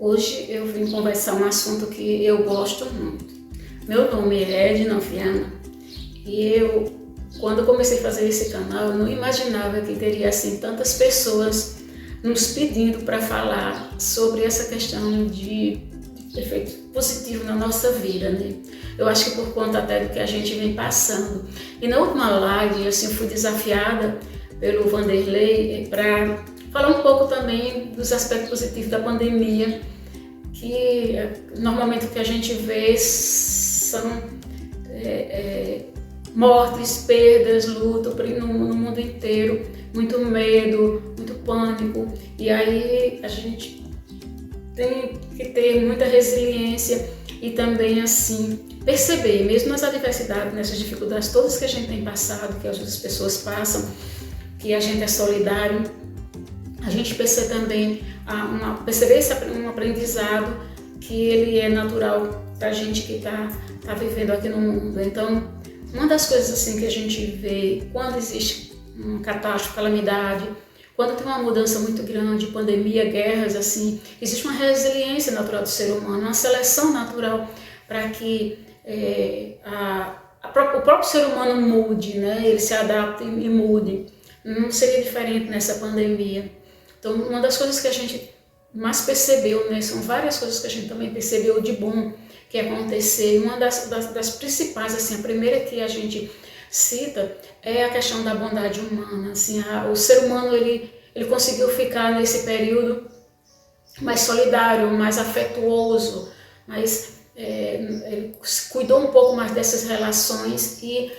Hoje eu vim conversar um assunto que eu gosto muito. Meu nome é Edna Viana e quando comecei a fazer esse canal, eu não imaginava que teria assim tantas pessoas nos pedindo para falar sobre essa questão de efeito positivo na nossa vida, né? Eu acho que por conta até do que a gente vem passando. E na última live, assim, eu fui desafiada pelo Vanderlei para falar um pouco também dos aspectos positivos da pandemia, que normalmente o que a gente vê são mortes, perdas, luto no mundo inteiro, muito medo, muito pânico, e aí a gente tem que ter muita resiliência e também assim perceber, mesmo nas adversidades, nessas dificuldades todas que a gente tem passado, que as outras pessoas passam, que a gente é solidário, a gente percebe também perceber um aprendizado que ele é natural para a gente que está vivendo aqui no mundo. Então, uma das coisas assim que a gente vê quando existe uma catástrofe, calamidade, quando tem uma mudança muito grande, pandemia, guerras, assim, existe uma resiliência natural do ser humano, uma seleção natural para que o próprio ser humano mude, né? Ele se adapte e mude. Não seria diferente nessa pandemia. Então, uma das coisas que a gente mais percebeu, né, são várias coisas que a gente também percebeu de bom que aconteceu. Uma das principais, assim, a primeira que a gente cita é a questão da bondade humana. Assim, o ser humano ele conseguiu ficar nesse período mais solidário, mais afetuoso, ele cuidou um pouco mais dessas relações e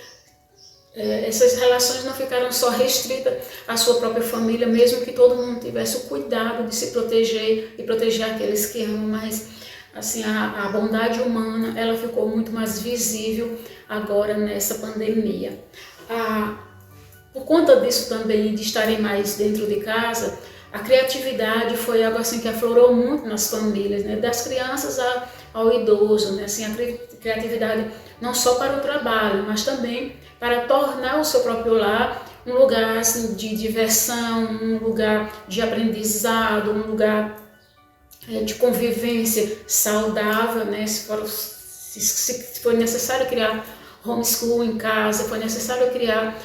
essas relações não ficaram só restritas à sua própria família, mesmo que todo mundo tivesse o cuidado de se proteger e proteger aqueles que amam, mas assim, a bondade humana ela ficou muito mais visível agora nessa pandemia. Por conta disso também, de estarem mais dentro de casa, a criatividade foi algo assim que aflorou muito nas famílias, né? Das crianças ao idoso, né? Assim, a criatividade não só para o trabalho, mas também para tornar o seu próprio lar um lugar assim, de diversão, um lugar de aprendizado, um lugar de convivência saudável, né? Se for necessário criar homeschool em casa, se for necessário criar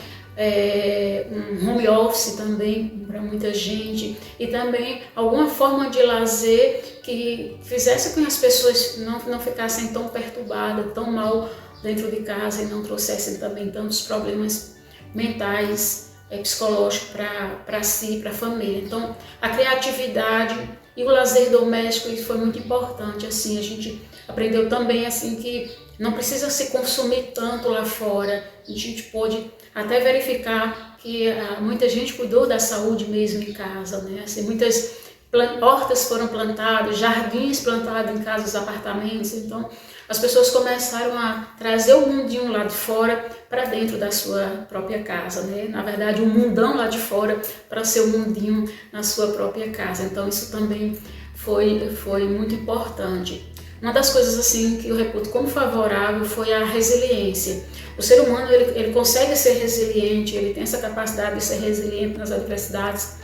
um home office também para muita gente, e também alguma forma de lazer que fizesse com que as pessoas não ficassem tão perturbadas, tão mal dentro de casa e não trouxessem também tantos problemas mentais, psicológicos para si, para a família. Então, a criatividade e o lazer doméstico isso foi muito importante. Assim, a gente aprendeu também assim que não precisa se consumir tanto lá fora. A gente pode até verificar que muita gente cuidou da saúde mesmo em casa, né? Assim, muitas hortas foram plantadas, jardins plantados em casas, apartamentos. Então, as pessoas começaram a trazer o mundinho lá de fora para dentro da sua própria casa, né? Na verdade, o mundão lá de fora para ser o mundinho na sua própria casa. Então, isso também foi muito importante. Uma das coisas assim que eu reputo como favorável foi a resiliência. O ser humano ele consegue ser resiliente, ele tem essa capacidade de ser resiliente nas adversidades,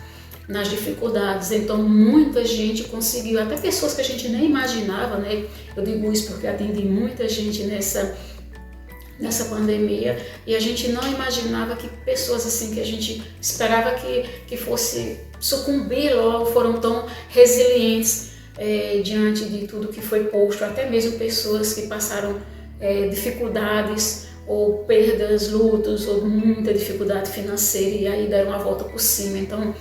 nas dificuldades. Então muita gente conseguiu, até pessoas que a gente nem imaginava, né? Eu digo isso porque atendi muita gente nessa pandemia e a gente não imaginava que pessoas assim que a gente esperava que fosse sucumbir logo foram tão resilientes diante de tudo que foi posto, até mesmo pessoas que passaram dificuldades ou perdas, lutos ou muita dificuldade financeira e aí deram a volta por cima. Então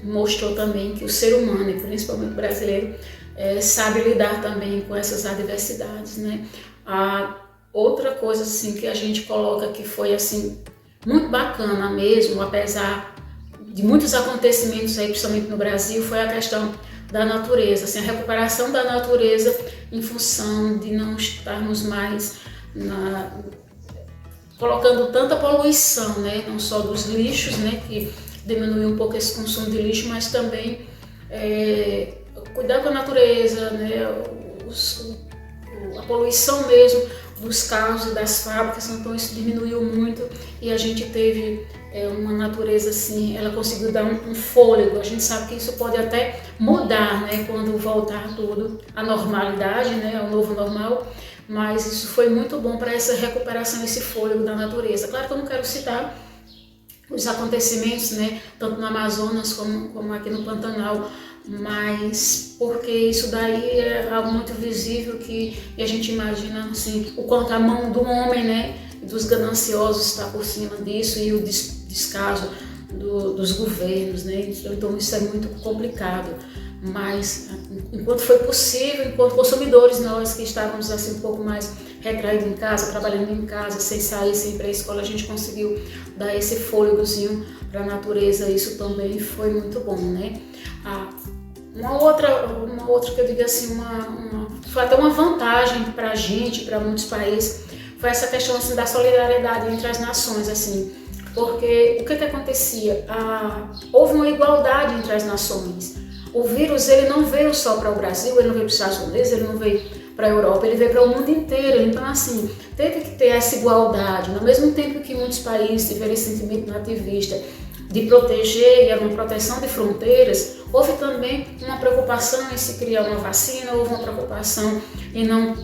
mostrou também que o ser humano, e principalmente o brasileiro, sabe lidar também com essas adversidades, né? Outra coisa assim que a gente coloca que foi assim muito bacana mesmo, apesar de muitos acontecimentos aí, principalmente no Brasil, foi a questão da natureza, assim, a recuperação da natureza em função de não estarmos mais colocando tanta poluição, né? Não só dos lixos, né? Que diminuiu um pouco esse consumo de lixo, mas também cuidar com a natureza, né? A poluição mesmo dos carros e das fábricas, então isso diminuiu muito e a gente teve uma natureza assim, ela conseguiu dar um fôlego. A gente sabe que isso pode até mudar, né, quando voltar tudo à normalidade, né, ao novo normal, mas isso foi muito bom para essa recuperação, esse fôlego da natureza. Claro que eu não quero citar os acontecimentos, né, tanto no Amazonas como aqui no Pantanal, mas porque isso daí é algo muito visível que a gente imagina assim, o quanto a mão do homem, né, dos gananciosos está por cima disso e o descaso dos governos, né, então isso é muito complicado. Mas enquanto foi possível, enquanto consumidores, nós que estávamos assim um pouco mais retraídos em casa, trabalhando em casa, sem sair, sem ir para a escola, a gente conseguiu dar esse fôlegozinho para a natureza. Isso também foi muito bom, né? Uma outra que eu digo assim, foi até uma vantagem para a gente, para muitos países, foi essa questão assim, da solidariedade entre as nações, assim, porque o que acontecia? Houve uma igualdade entre as nações. O vírus ele não veio só para o Brasil, ele não veio para os Estados Unidos, ele não veio para a Europa, ele veio para o mundo inteiro. Então, assim, teve que ter essa igualdade. No mesmo tempo que muitos países tiveram esse sentimento nativista de proteger, e era uma proteção de fronteiras, houve também uma preocupação em se criar uma vacina, houve uma preocupação em não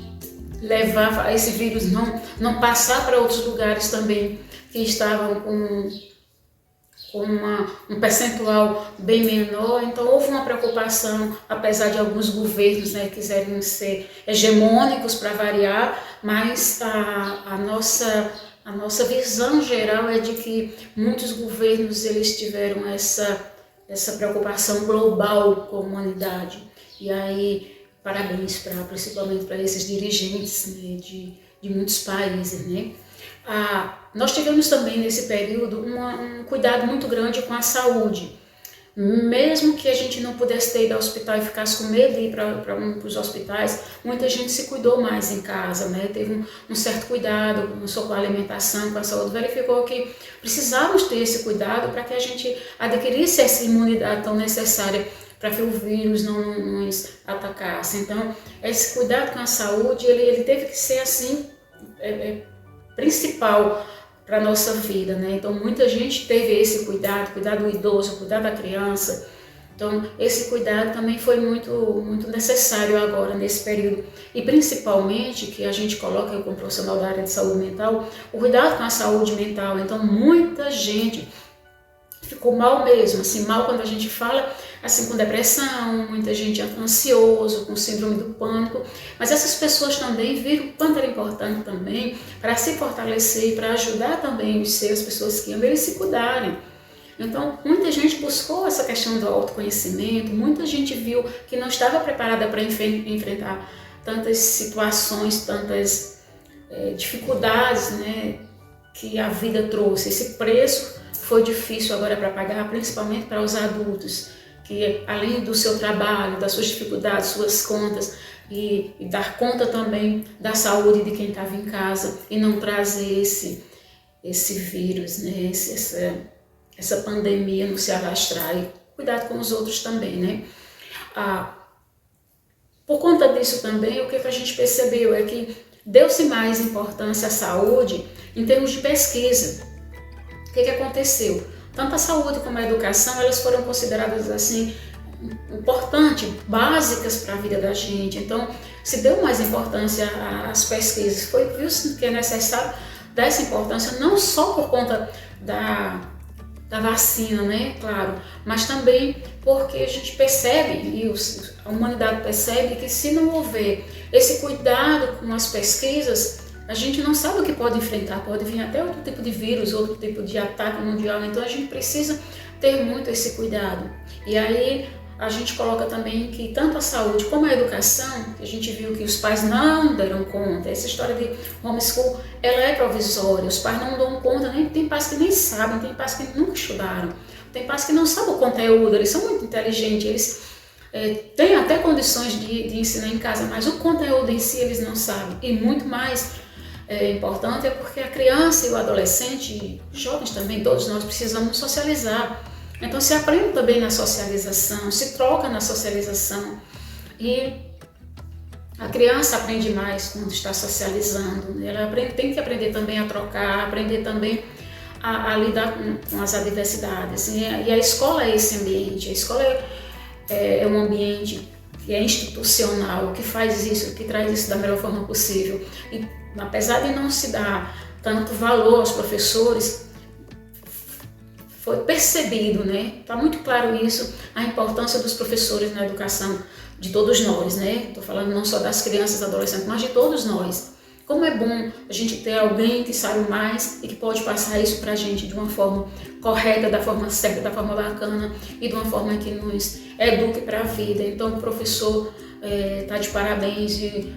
levar esse vírus, não passar para outros lugares também que estavam com um percentual bem menor. Então houve uma preocupação, apesar de alguns governos, né, quiserem ser hegemônicos para variar, mas a nossa visão geral é de que muitos governos eles tiveram essa preocupação global com a humanidade. E aí, parabéns principalmente para esses dirigentes, né, de muitos países, né? Nós tivemos também nesse período um cuidado muito grande com a saúde. Mesmo que a gente não pudesse ter ido ao hospital e ficasse com medo de ir para os hospitais, muita gente se cuidou mais em casa, né? Teve um certo cuidado, começou com a alimentação, com a saúde, verificou que precisávamos ter esse cuidado para que a gente adquirisse essa imunidade tão necessária para que o vírus não nos atacasse. Então, esse cuidado com a saúde, ele teve que ser assim, principal para a nossa vida, né? Então muita gente teve esse cuidado do idoso, cuidar da criança. Então esse cuidado também foi muito, muito necessário agora nesse período. E principalmente que a gente coloca como profissional da área de saúde mental, o cuidado com a saúde mental. Então muita gente ficou mal mesmo, assim, mal quando a gente fala, assim, com depressão, muita gente ansioso, com síndrome do pânico, mas essas pessoas também viram o quanto era importante também para se fortalecer, para ajudar também os seus, as pessoas que amam, eles se cuidarem. Então, muita gente buscou essa questão do autoconhecimento, muita gente viu que não estava preparada para enfrentar tantas situações, tantas dificuldades, né, que a vida trouxe. Esse preço foi difícil agora para pagar, principalmente para os adultos, que além do seu trabalho, das suas dificuldades, suas contas, e dar conta também da saúde de quem estava em casa e não trazer esse vírus, né, essa pandemia não se alastrar, e cuidado com os outros também, né. Por conta disso também, o que a gente percebeu é que deu-se mais importância à saúde em termos de pesquisa. O que aconteceu? Tanto a saúde como a educação, elas foram consideradas assim importantes, básicas para a vida da gente. Então, se deu mais importância às pesquisas. Viu-se que é necessário dar essa importância não só por conta da vacina, né, claro, mas também porque a gente percebe, e a humanidade percebe, que se não houver esse cuidado com as pesquisas, a gente não sabe o que pode enfrentar, pode vir até outro tipo de vírus, outro tipo de ataque mundial, então a gente precisa ter muito esse cuidado. E aí a gente coloca também que tanto a saúde como a educação, que a gente viu que os pais não deram conta, essa história de homeschool, ela é provisória, os pais não dão conta, tem pais que nem sabem, tem pais que nunca estudaram, tem pais que não sabem o conteúdo, eles são muito inteligentes, eles têm até condições de ensinar em casa, mas o conteúdo em si eles não sabem, e muito mais importante é porque a criança e o adolescente, jovens também, todos nós precisamos socializar. Então se aprende também na socialização, se troca na socialização. E A criança aprende mais quando está socializando, ela tem que aprender também a trocar, aprender também a lidar com as adversidades. E a escola é esse ambiente, a escola é um ambiente que é institucional, que faz isso, que traz isso da melhor forma possível. E apesar de não se dar tanto valor aos professores, foi percebido, né? Está muito claro isso, a importância dos professores na educação de todos nós, né? Estou falando não só das crianças e adolescentes, mas de todos nós. Como é bom a gente ter alguém que sabe mais e que pode passar isso para a gente de uma forma correta, da forma certa, da forma bacana e de uma forma que nos eduque para a vida. Então, o professor está de parabéns, e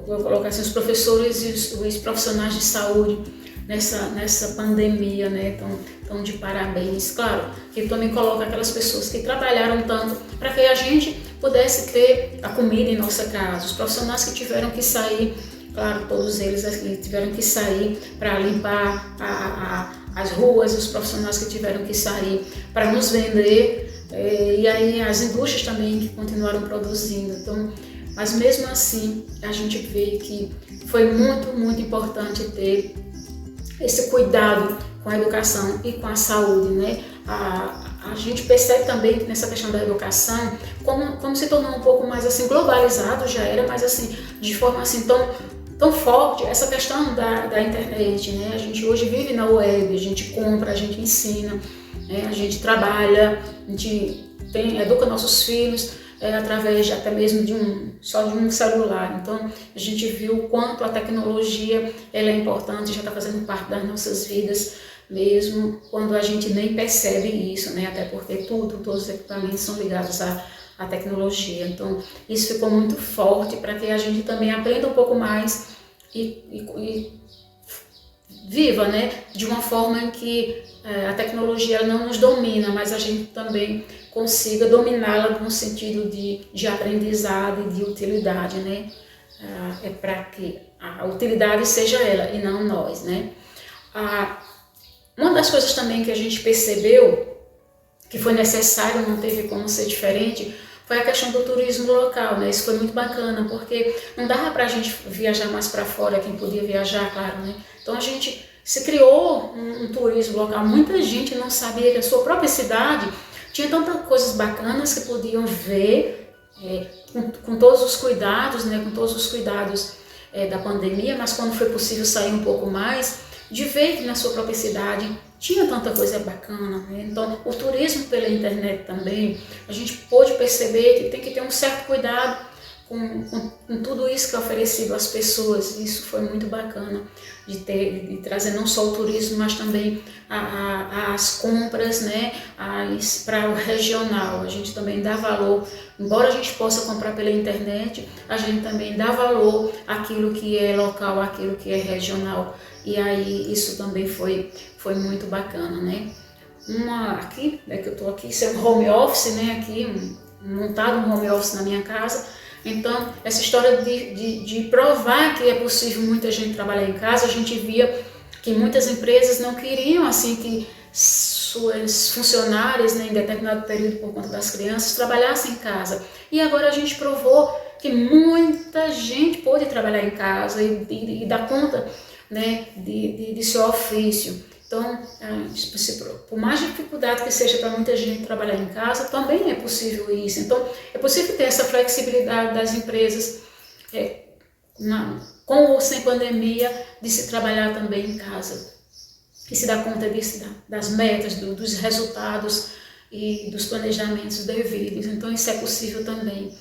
vou colocar assim, os professores e os profissionais de saúde nessa pandemia, né? Então, de parabéns. Claro, que também coloca aquelas pessoas que trabalharam tanto para que a gente pudesse ter a comida em nossa casa, os profissionais que tiveram que sair. Claro, todos eles aqui tiveram que sair para limpar as ruas, os profissionais que tiveram que sair para nos vender, e aí as indústrias também que continuaram produzindo. Então, mas mesmo assim, a gente vê que foi muito, muito importante ter esse cuidado com a educação e com a saúde, né? A gente percebe também que nessa questão da educação, como se tornou um pouco mais assim globalizado, já era, mas assim, de forma assim tão forte essa questão da internet, né? A gente hoje vive na web, a gente compra, a gente ensina, né? A gente trabalha, a gente educa nossos filhos através até mesmo só de um celular. Então a gente viu o quanto a tecnologia ela é importante, já está fazendo parte das nossas vidas, mesmo quando a gente nem percebe isso, né? Até porque todos os equipamentos são ligados à tecnologia. Então, isso ficou muito forte para que a gente também aprenda um pouco mais e viva, né? De uma forma em que a tecnologia não nos domina, mas a gente também consiga dominá-la no sentido de aprendizado e de utilidade, né? É para que a utilidade seja ela e não nós, né? Uma das coisas também que a gente percebeu que foi necessário, não teve como ser diferente, foi a questão do turismo local, né? Isso foi muito bacana, porque não dava para a gente viajar mais para fora, quem podia viajar, claro, né? Então a gente se criou um turismo local. Muita gente não sabia que a sua própria cidade tinha tantas coisas bacanas que podiam ver com todos os cuidados, né? Com todos os cuidados da pandemia, mas quando foi possível sair um pouco mais, de ver que na sua própria cidade tinha tanta coisa bacana, né? Então, o turismo pela internet também, a gente pôde perceber que tem que ter um certo cuidado com tudo isso que é oferecido às pessoas. Isso foi muito bacana de trazer não só o turismo, mas também as compras, né? Para o regional. A gente também dá valor, embora a gente possa comprar pela internet, a gente também dá valor àquilo que é local, àquilo que é regional. E aí isso também foi muito bacana, né? Aqui, que eu estou aqui, isso é um home office, né? Aqui, montado um home office na minha casa. Então, essa história de provar que é possível muita gente trabalhar em casa, a gente via que muitas empresas não queriam assim que suas funcionárias, né, em determinado período por conta das crianças, trabalhassem em casa. E agora a gente provou que muita gente pôde trabalhar em casa e dar conta, né, de seu ofício. Então, por mais dificuldade que seja para muita gente trabalhar em casa, também é possível isso. Então, é possível ter essa flexibilidade das empresas, com ou sem pandemia, de se trabalhar também em casa. E se dar conta disso, das metas, dos resultados e dos planejamentos devidos. Então, isso é possível também.